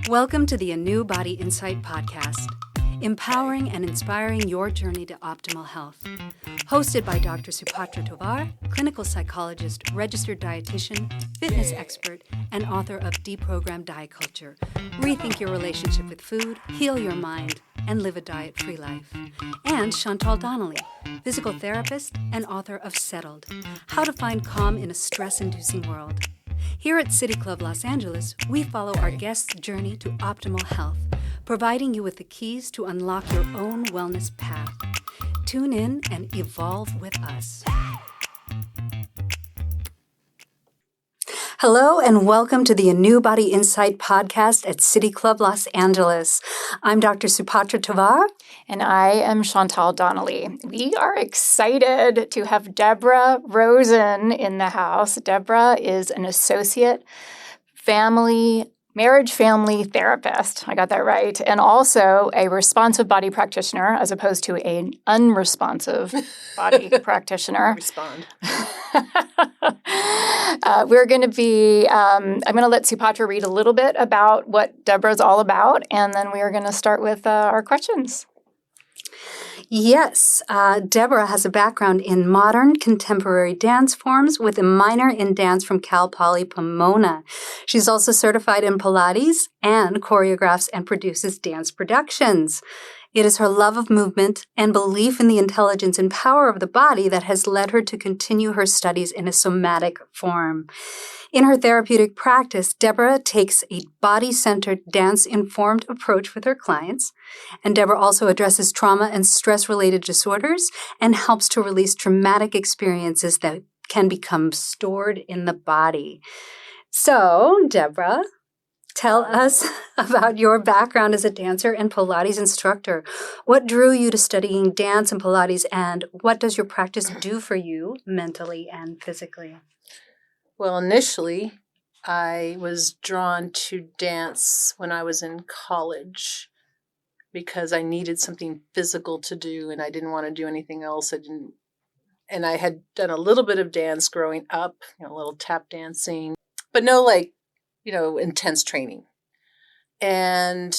Welcome to the ANEW Body Insight Podcast, empowering and inspiring your journey to optimal health. Hosted by Dr. Supatra Tovar, clinical psychologist, registered dietitian, fitness expert, and author of Deprogrammed Diet Culture. Rethink your relationship with food, heal your mind, and live a diet-free life. And Chantal Donnelly, physical therapist and author of Settled, How to Find Calm in a Stress-Inducing World. Here at City Club Los Angeles, we follow our guests' journey to optimal health, providing you with the keys to unlock your own wellness path. Tune in and evolve with us. Hello and welcome to the ANEW Body Insight Podcast at City Club Los Angeles. I'm Dr. Supatra Tovar. And I am Chantal Donnelly. We are excited to have Deborah Rosen in the house. Deborah is an associate marriage family therapist. I got that right. And also a responsive body practitioner as opposed to an unresponsive body practitioner. Respond. We're going to be, I'm going to let Supatra read a little bit about what Deborah's all about, and then we are going to start with our questions. Yes, Deborah has a background in modern contemporary dance forms with a minor in dance from Cal Poly Pomona. She's also certified in Pilates and choreographs and produces dance productions. It is her love of movement and belief in the intelligence and power of the body that has led her to continue her studies in a somatic form. In her therapeutic practice, Deborah takes a body-centered, dance-informed approach with her clients, and Deborah also addresses trauma and stress-related disorders and helps to release traumatic experiences that can become stored in the body. So, Deborah, tell us about your background as a dancer and Pilates instructor. What drew you to studying dance and Pilates, and what does your practice do for you mentally and physically? Well, initially, I was drawn to dance when I was in college because I needed something physical to do and I didn't want to do anything else. And I had done a little bit of dance growing up, a little tap dancing, but no intense training. And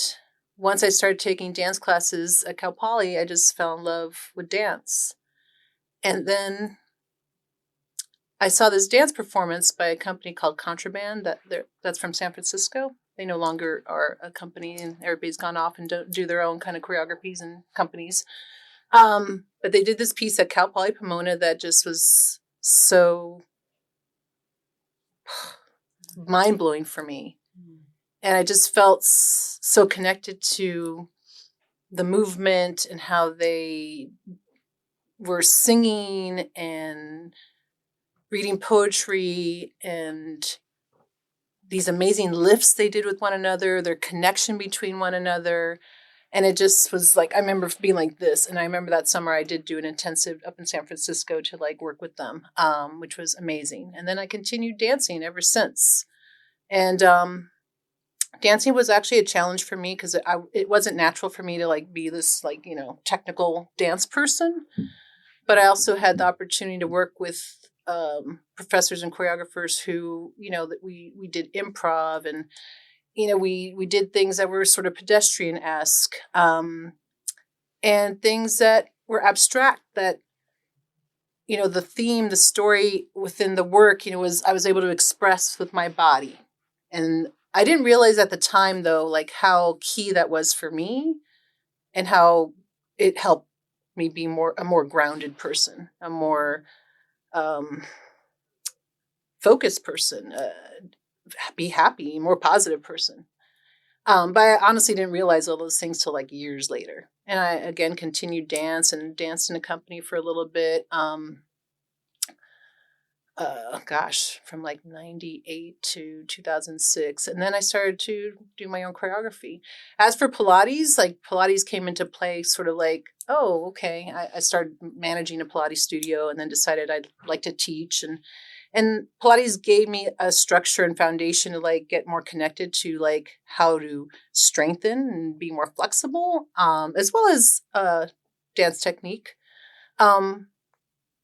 once I started taking dance classes at Cal Poly, I just fell in love with dance. And then I saw this dance performance by a company called Contraband that's from San Francisco. They no longer are a company, and everybody's gone off and do their own kind of choreographies and companies. But they did this piece at Cal Poly Pomona that just was so mind-blowing for me. And I just felt so connected to the movement and how they were singing and reading poetry and these amazing lifts they did with one another, their connection between one another. And it just was like, I remember being like this. And I remember that summer I did do an intensive up in San Francisco to work with them, which was amazing. And then I continued dancing ever since. And dancing was actually a challenge for me because it wasn't natural for me to be this technical dance person. But I also had the opportunity to work with professors and choreographers who, that we did improv and, we did things that were sort of pedestrian-esque and things that were abstract that, the theme, the story within the work, I was able to express with my body. And I didn't realize at the time, though, how key that was for me and how it helped me be a more grounded person, a more focused person, be happy, more positive person. But I honestly didn't realize all those things till years later. And I, again, continued dance and danced in a company for a little bit. From 98 to 2006. And then I started to do my own choreography. As for Pilates, Pilates came into play sort of oh, okay. I started managing a Pilates studio and then decided I'd like to teach. And Pilates gave me a structure and foundation to get more connected to how to strengthen and be more flexible, as well as dance technique.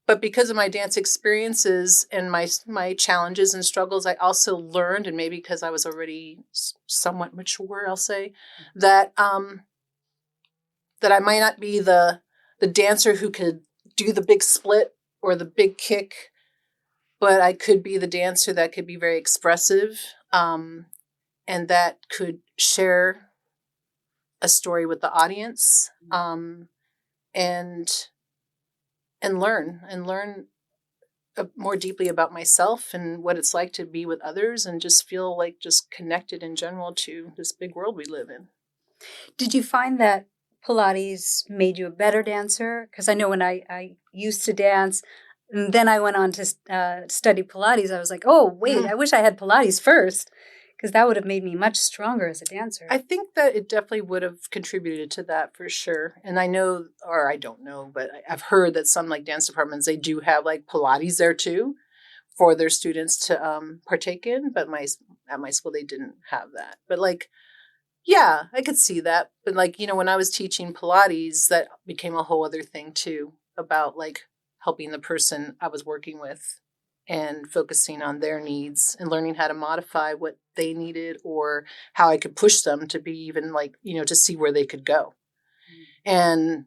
But because of my dance experiences and my challenges and struggles, I also learned, and maybe because I was already somewhat mature, I'll say, that that I might not be the dancer who could do the big split or the big kick, but I could be the dancer that could be very expressive, and that could share a story with the audience, and learn more deeply about myself and what it's like to be with others, and just feel like just connected in general to this big world we live in. Did you find that Pilates made you a better dancer? Because I know when I used to dance, and then I went on to study Pilates, I was like, oh, wait, I wish I had Pilates first, because that would have made me much stronger as a dancer. I think that it definitely would have contributed to that for sure. And I know, or I don't know, but I've heard that some like dance departments, they do have like Pilates there too for their students to partake in. But at my school, they didn't have that. But like, yeah, I could see that. But like, when I was teaching Pilates, that became a whole other thing too, about like helping the person I was working with and focusing on their needs and learning how to modify what they needed, or how I could push them to be even like, to see where they could go. And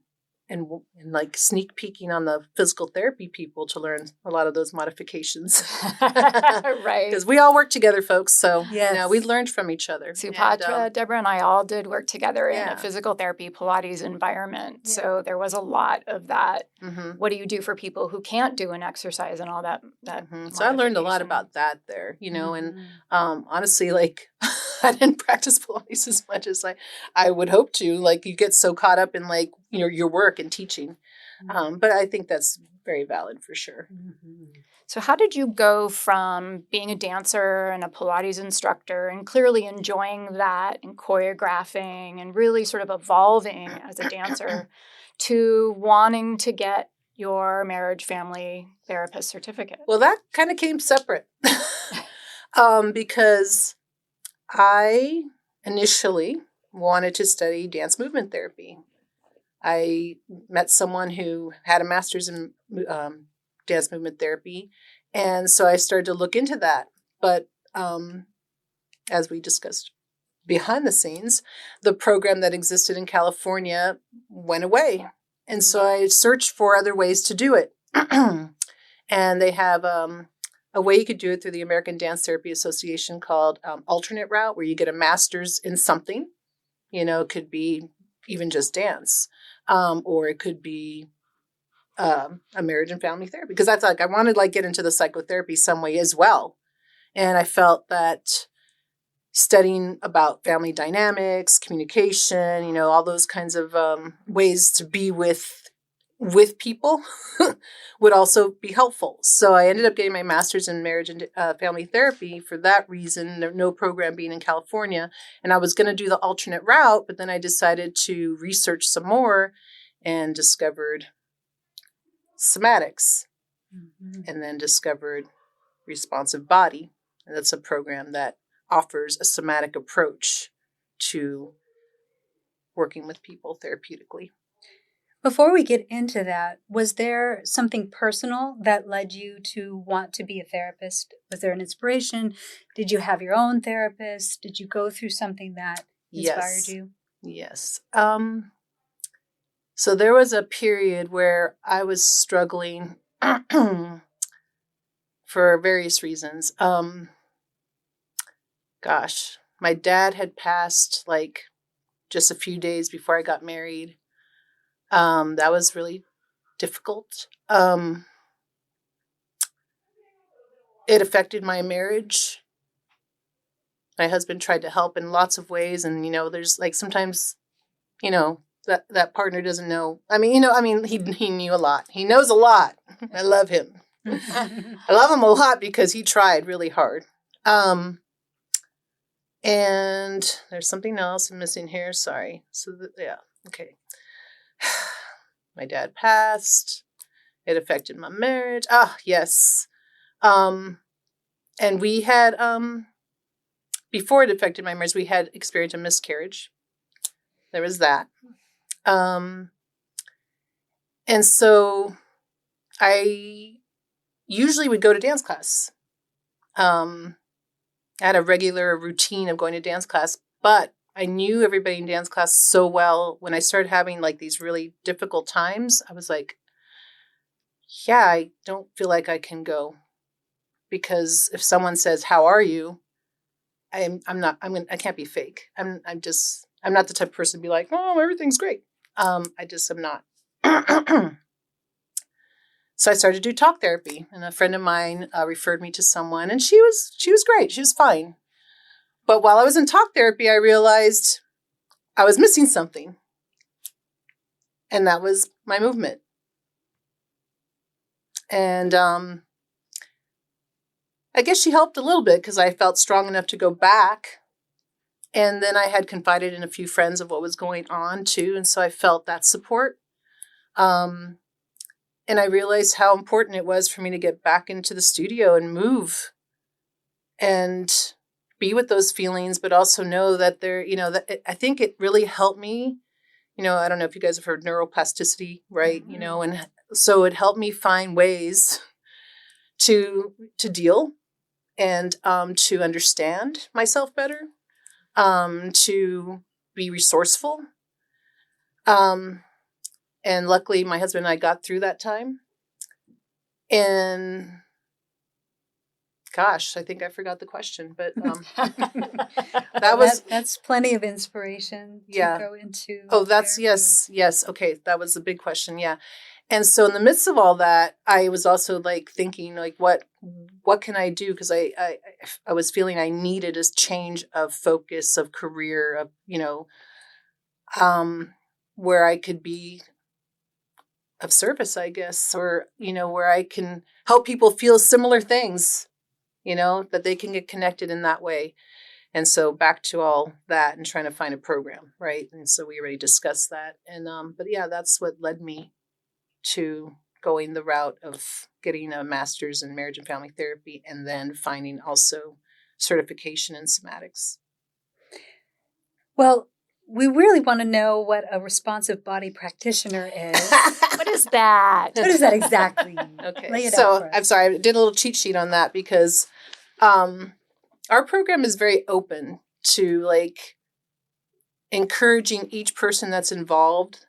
like sneak peeking on the physical therapy people to learn a lot of those modifications. Right. Because we all work together, folks. So Yes. we learned from each other. Supatra, Deborah, and I all did work together in Yeah. a physical therapy Pilates environment. Yeah. So there was a lot of that. Mm-hmm. What do you do for people who can't do an exercise and all that? So I learned a lot modification? about that there, and honestly, like I didn't practice Pilates as much as I would hope to. Like you get so caught up in like your work and teaching, but I think that's very valid for sure. So how did you go from being a dancer and a Pilates instructor and clearly enjoying that and choreographing and really sort of evolving as a dancer to wanting to get your marriage family therapist certificate? Well, that kind of came separate because I initially wanted to study dance movement therapy. I met someone who had a master's in dance movement therapy, and so I started to look into that. But as we discussed behind the scenes, the program that existed in California went away. And so I searched for other ways to do it. And they have a way you could do it through the American Dance Therapy Association called alternate route, where you get a master's in something. It could be even just dance, or it could be a marriage and family therapy. Because I thought I wanted to get into the psychotherapy some way as well. And I felt that studying about family dynamics, communication, all those kinds of ways to be with people would also be helpful. So I ended up getting my master's in marriage and family therapy for that reason, no program being in California. And I was going to do the alternate route, but then I decided to research some more and discovered somatics, and then discovered responsive body. And that's a program that offers a somatic approach to working with people therapeutically. Before we get into that, was there something personal that led you to want to be a therapist? Was there an inspiration? Did you have your own therapist? Did you go through something that inspired you? Yes. So there was a period where I was struggling for various reasons. My dad had passed just a few days before I got married. That was really difficult. It affected my marriage. My husband tried to help in lots of ways. And, there's sometimes, that partner doesn't know. He knew a lot. He knows a lot. I love him. I love him a lot because he tried really hard. And there's something else I'm missing here. Sorry. Okay. My dad passed. It affected my marriage. Yes. And we had, before it affected my marriage, we had experienced a miscarriage. There was that. And so I usually would go to dance class. I had a regular routine of going to dance class, but I knew everybody in dance class so well. When I started having like these really difficult times, I was like, yeah, I don't feel like I can go, because if someone says, "How are you?" I can't be fake. I'm not the type of person to be like, "Oh, everything's great." I just am not. So I started to do talk therapy, and a friend of mine referred me to someone, and she was great. She was fine. But while I was in talk therapy, I realized I was missing something, and that was my movement. And I guess she helped a little bit because I felt strong enough to go back. And then I had confided in a few friends of what was going on too, and so I felt that support. And I realized how important it was for me to get back into the studio and move and be with those feelings, but also know that I think it really helped me. I don't know if you guys have heard neuroplasticity, right? Mm-hmm. And so it helped me find ways to deal and to understand myself better, to be resourceful. And luckily, my husband and I got through that time. And gosh, I think I forgot the question, but that's plenty of inspiration to go into. Oh, that's therapy. Yes. Okay, that was a big question. Yeah. And so in the midst of all that, I was also like thinking, like, what can I do? Because I was feeling I needed a change of focus, of career, of where I could be of service, I guess, or where I can help people feel similar things, that they can get connected in that way. And so back to all that and trying to find a program, right? And so we already discussed that. And but yeah, that's what led me to going the route of getting a master's in marriage and family therapy, and then finding also certification in somatics. Well, we really want to know what a responsive body practitioner is. What is that? What is that exactly? Okay, Lay it so out for us. I'm sorry, I did a little cheat sheet on that because our program is very open to like encouraging each person that's involved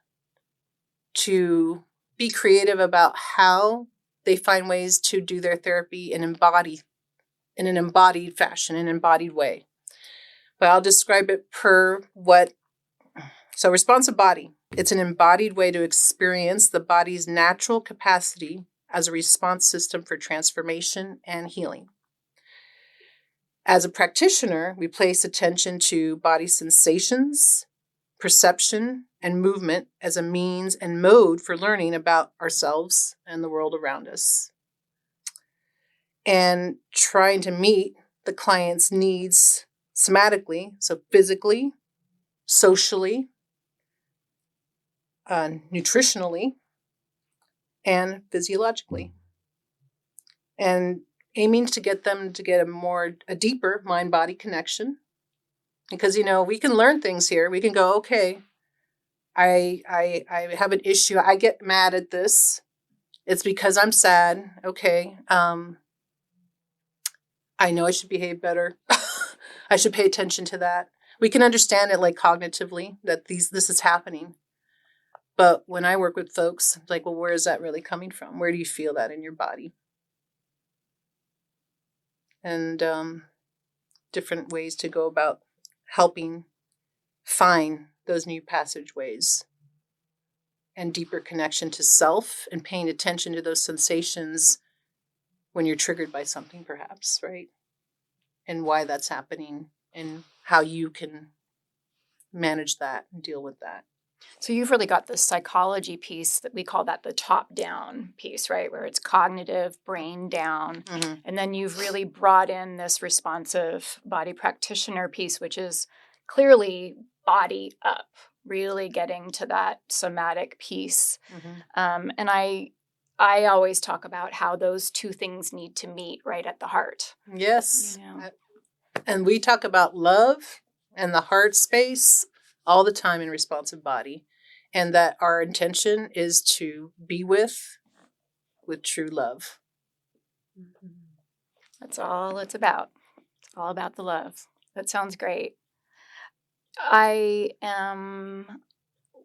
to be creative about how they find ways to do their therapy and embody in an embodied fashion, an embodied way. But I'll describe it per what. So responsive body, it's an embodied way to experience the body's natural capacity as a response system for transformation and healing. As a practitioner, we place attention to body sensations, perception, and movement as a means and mode for learning about ourselves and the world around us. And trying to meet the client's needs somatically, so physically, socially, nutritionally, and physiologically. And aiming to get them to get a deeper mind-body connection. Because, we can learn things here. We can go, okay, I have an issue. I get mad at this. It's because I'm sad. Okay. I know I should behave better. I should pay attention to that. We can understand it like cognitively that this is happening. But when I work with folks, it's like, well, where is that really coming from? Where do you feel that in your body? And different ways to go about helping find those new passageways and deeper connection to self and paying attention to those sensations when you're triggered by something, perhaps, right? And why that's happening and how you can manage that and deal with that. So you've really got the psychology piece that we call that the top-down piece, right? Where it's cognitive, brain down. Mm-hmm. And then you've really brought in this responsive body practitioner piece, which is clearly body up, really getting to that somatic piece. Mm-hmm. And I always talk about how those two things need to meet right at the heart. Yes. And we talk about love and the heart space all the time in responsive body, and that our intention is to be with with true love. That's all it's about. It's all about the love. That sounds great. I am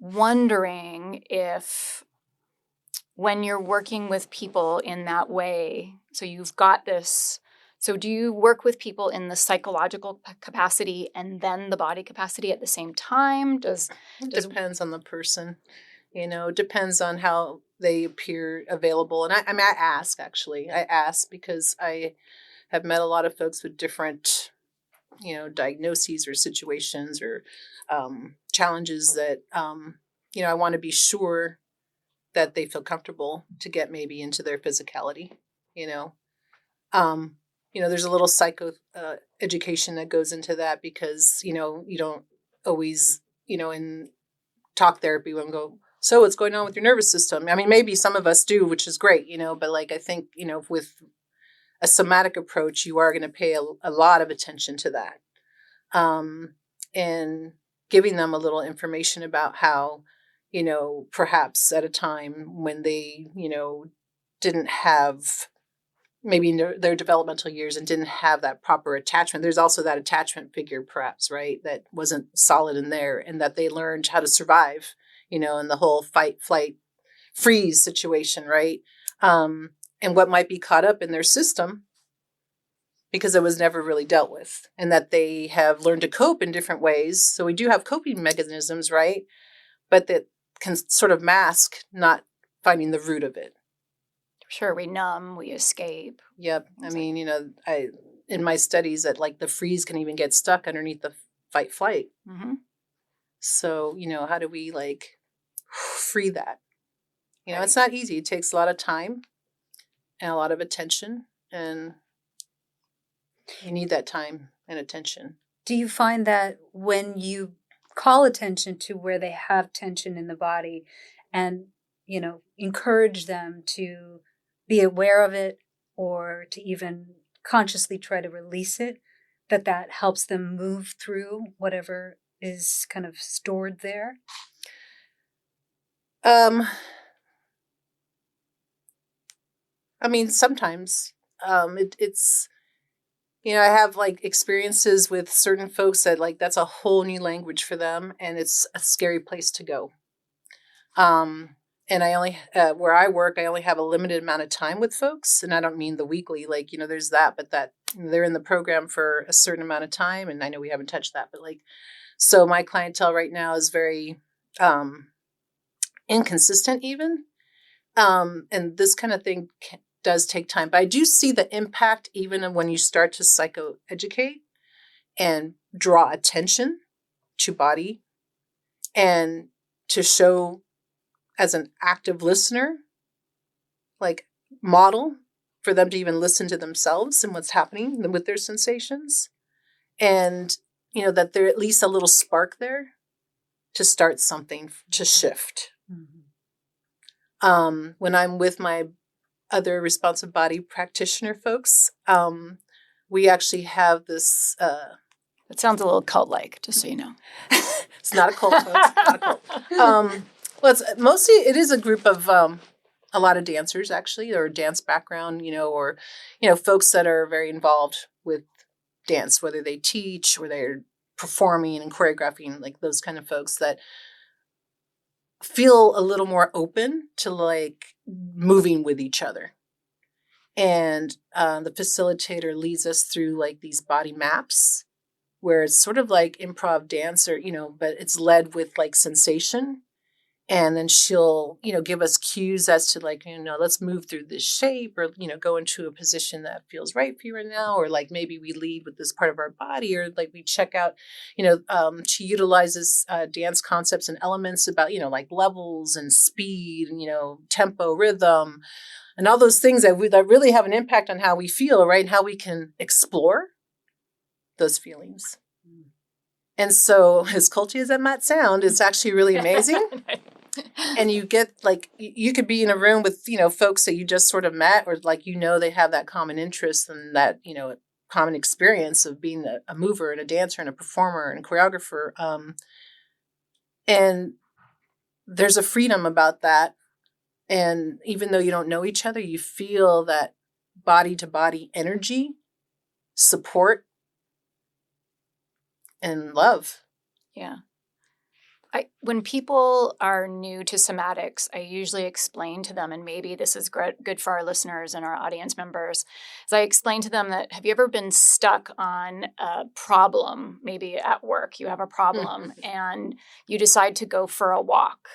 wondering if when you're working with people in that way, so you've got this, so do you work with people in the psychological capacity and then the body capacity at the same time? It depends on the person. It depends on how they appear available. And I ask, actually. I ask because I have met a lot of folks with different, diagnoses or situations or challenges that, I want to be sure that they feel comfortable to get maybe into their physicality, there's a little psycho education that goes into that because, you don't always, in talk therapy when go, so what's going on with your nervous system? I mean, maybe some of us do, which is great, but like, I think, with a somatic approach, you are going to pay a lot of attention to that. And giving them a little information about how, perhaps at a time when they, didn't have maybe in their developmental years and didn't have that proper attachment. There's also that attachment figure, perhaps, right, that wasn't solid in there, and that they learned how to survive, in the whole fight, flight, freeze situation, right? And what might be caught up in their system because it was never really dealt with, and that they have learned to cope in different ways. So we do have coping mechanisms, right? But that can sort of mask not finding the root of it. Sure, we numb, we escape. Yep. I mean, in my studies that like the freeze can even get stuck underneath the fight flight. Mm-hmm. So, how do we like free that? It's not easy. It takes a lot of time and a lot of attention, and you need that time and attention. Do you find that when you call attention to where they have tension in the body and, encourage them to be aware of it or to even consciously try to release it, that helps them move through whatever is kind of stored there? I mean, sometimes it's, I have like experiences with certain folks that like, that's a whole new language for them, and it's a scary place to go. And I only, where I work, I only have a limited amount of time with folks. And I don't mean the weekly, like, there's that, but that they're in the program for a certain amount of time. And I know we haven't touched that, but like, so my clientele right now is very inconsistent even. And this kind of thing does take time, but I do see the impact even when you start to psychoeducate and draw attention to body and to show as an active listener, like model for them to even listen to themselves and what's happening with their sensations. And, that there at least a little spark there to start something to shift. Mm-hmm. When I'm with my other responsive body practitioner folks, we actually have this. It sounds a little cult-like, just so you know. It's not a cult. It's not a cult. Well, it is a group of a lot of dancers, actually, or dance background, or, folks that are very involved with dance, whether they teach or they're performing and choreographing, like those kind of folks that feel a little more open to like moving with each other. And the facilitator leads us through like these body maps where it's sort of like improv dance or, but it's led with like sensation. And then she'll, give us cues as to like, let's move through this shape or, go into a position that feels right for you right now. Or like maybe we lead with this part of our body, or like we check out, she utilizes dance concepts and elements about, like levels and speed and, tempo, rhythm, and all those things that really have an impact on how we feel, right? And how we can explore those feelings. And so, as culty as that might sound, it's actually really amazing. And you get like, you could be in a room with, folks that you just sort of met, or like, they have that common interest and that, common experience of being a mover and a dancer and a performer and a choreographer. And there's a freedom about that. And even though you don't know each other, you feel that body to body energy, support, and love. Yeah. When people are new to somatics, I usually explain to them, and maybe this is good for our listeners and our audience members, is I explain to them that, have you ever been stuck on a problem, maybe at work, you have a problem, and you decide to go for a walk.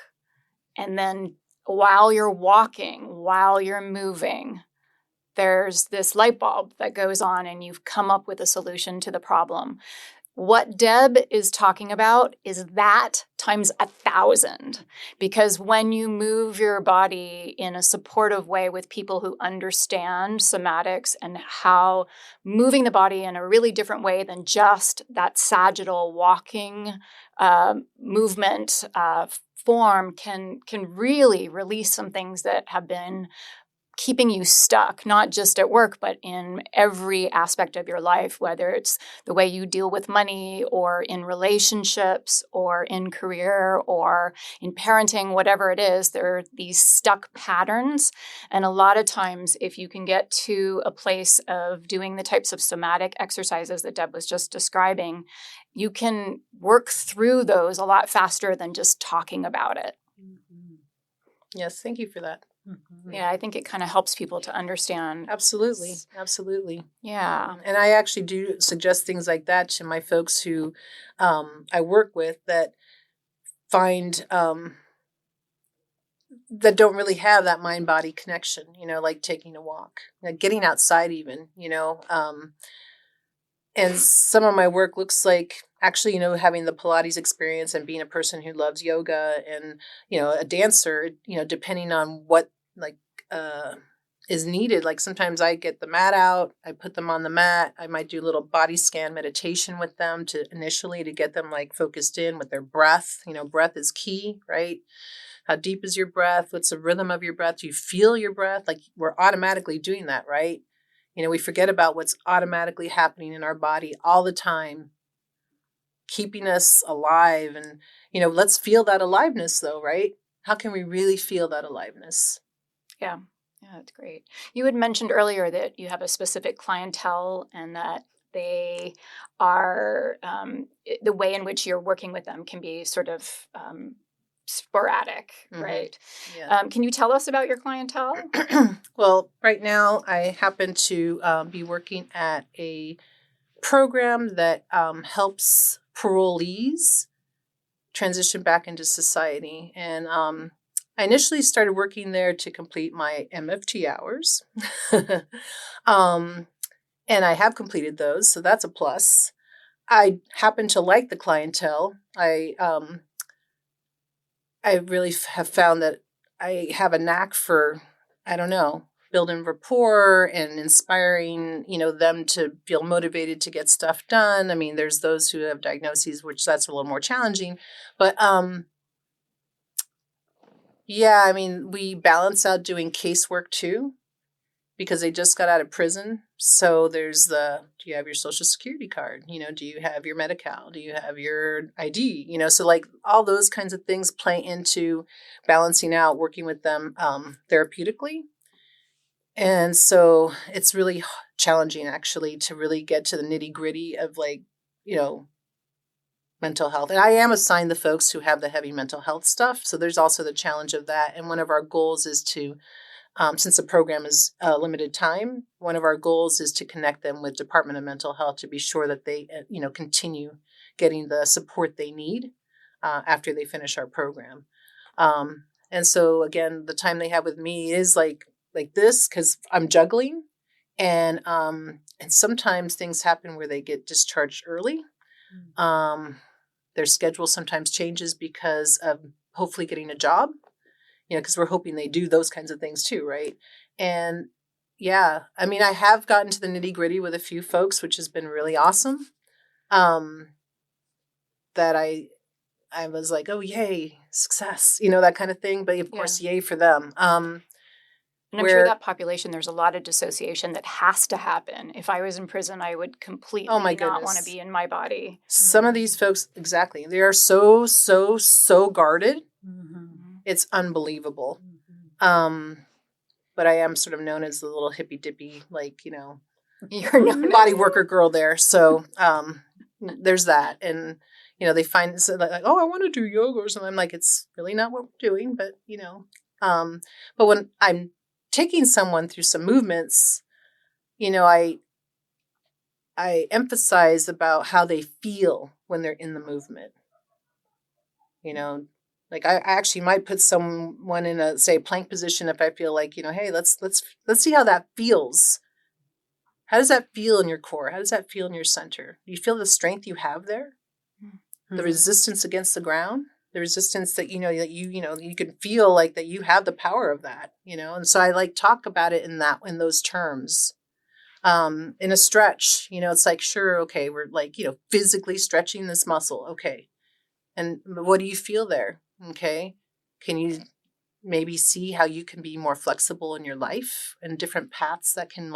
And then while you're walking, while you're moving, there's this light bulb that goes on and you've come up with a solution to the problem. What Deb is talking about is that times 1,000, because when you move your body in a supportive way with people who understand somatics and how moving the body in a really different way than just that sagittal walking movement form can really release some things that have been keeping you stuck, not just at work, but in every aspect of your life, whether it's the way you deal with money or in relationships or in career or in parenting, whatever it is, there are these stuck patterns. And a lot of times, if you can get to a place of doing the types of somatic exercises that Deb was just describing, you can work through those a lot faster than just talking about it. Mm-hmm. Yes, thank you for that. Mm-hmm. Yeah, I think it kind of helps people to understand. Absolutely. Absolutely. Yeah. And I actually do suggest things like that to my folks who I work with that find that don't really have that mind-body connection, like taking a walk, getting outside even, and some of my work looks like actually, having the Pilates experience and being a person who loves yoga and, a dancer, depending on what is needed. Like sometimes I get the mat out, I put them on the mat. I might do a little body scan meditation with them to get them like focused in with their breath. Breath is key, right? How deep is your breath? What's the rhythm of your breath? Do you feel your breath? Like we're automatically doing that, right? We forget about what's automatically happening in our body all the time, keeping us alive. And, let's feel that aliveness though, right? How can we really feel that aliveness? Yeah. Yeah, that's great. You had mentioned earlier that you have a specific clientele and that they are, the way in which you're working with them can be sort of sporadic, mm-hmm. Right? Yeah. Can you tell us about your clientele? Well, right now I happen to be working at a program that helps parolees transition back into society. And I initially started working there to complete my MFT hours. And I have completed those, so that's a plus. I happen to like the clientele. I really have found that I have a knack for, building rapport and inspiring, them to feel motivated to get stuff done. I mean, there's those who have diagnoses, which that's a little more challenging. But yeah, I mean, we balance out doing casework too, because they just got out of prison. So there's do you have your social security card? Do you have your Medi-Cal? Do you have your ID? So like all those kinds of things play into balancing out, working with them therapeutically. And so it's really challenging actually to really get to the nitty gritty of mental health. And I am assigned the folks who have the heavy mental health stuff. So there's also the challenge of that. And one of our goals is to, since the program is limited time, one of our goals is to connect them with Department of Mental Health to be sure that they, continue getting the support they need after they finish our program. And so again, the time they have with me is like this, because I'm juggling, and sometimes things happen where they get discharged early. Their schedule sometimes changes because of hopefully getting a job, because we're hoping they do those kinds of things too, right? And yeah, I mean, I have gotten to the nitty gritty with a few folks, which has been really awesome. That I was like, oh, yay, success, that kind of thing. But of course, yay for them. And I'm sure that population, there's a lot of dissociation that has to happen. If I was in prison, I would completely not want to be in my body. Some of these folks, exactly. They are so, so, so guarded. Mm-hmm. It's unbelievable. Mm-hmm. But I am sort of known as the little hippy dippy, like, You're known body worker girl there. So there's that. And, they find so like, oh, I want to do yoga or something. I'm like, it's really not what we're doing, but, but when I'm taking someone through some movements, I emphasize about how they feel when they're in the movement. Like I actually might put someone in a, say, plank position if I feel like, hey, let's see how that feels. How does that feel in your core? How does that feel in your center? Do you feel the strength you have there? Mm-hmm. The resistance against the ground? The resistance that, that you can feel like that you have the power of that, And so I like talk about it in those terms. In a stretch, it's like, sure, okay, we're like, physically stretching this muscle. Okay. And what do you feel there? Okay. Can you maybe see how you can be more flexible in your life and different paths that can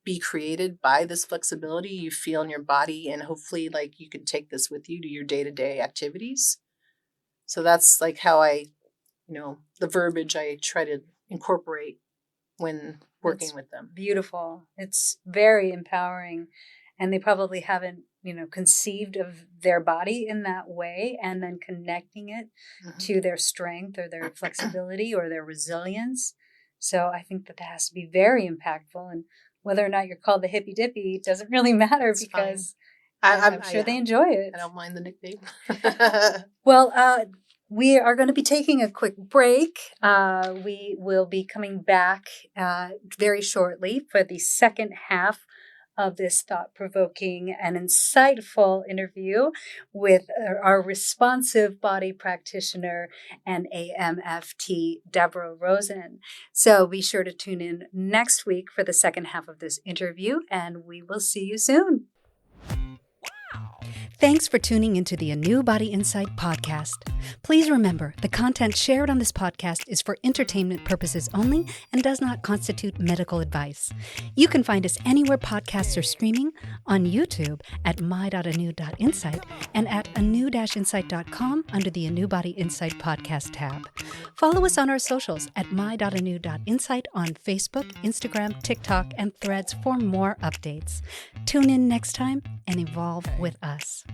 be created by this flexibility you feel in your body, and hopefully you can take this with you to your day-to-day activities. So that's like how I, the verbiage I try to incorporate when working with them. Beautiful. It's very empowering. And they probably haven't, conceived of their body in that way, and then connecting it to their strength or their flexibility or their resilience. So I think that has to be very impactful. And whether or not you're called the hippy dippy doesn't really matter, it's because I'm sure they enjoy it. I don't mind the nickname. Well, we are going to be taking a quick break. We will be coming back very shortly for the second half of this thought-provoking and insightful interview with our responsive body practitioner and AMFT, Deborah Rosen. So be sure to tune in next week for the second half of this interview, and we will see you soon. Thanks for tuning into the ANEW Body Insight podcast. Please remember, the content shared on this podcast is for entertainment purposes only and does not constitute medical advice. You can find us anywhere podcasts are streaming, on YouTube at my.anew.insight and at anew-insight.com under the ANEW Body Insight podcast tab. Follow us on our socials at my.anew.insight on Facebook, Instagram, TikTok, and Threads for more updates. Tune in next time and evolve with us.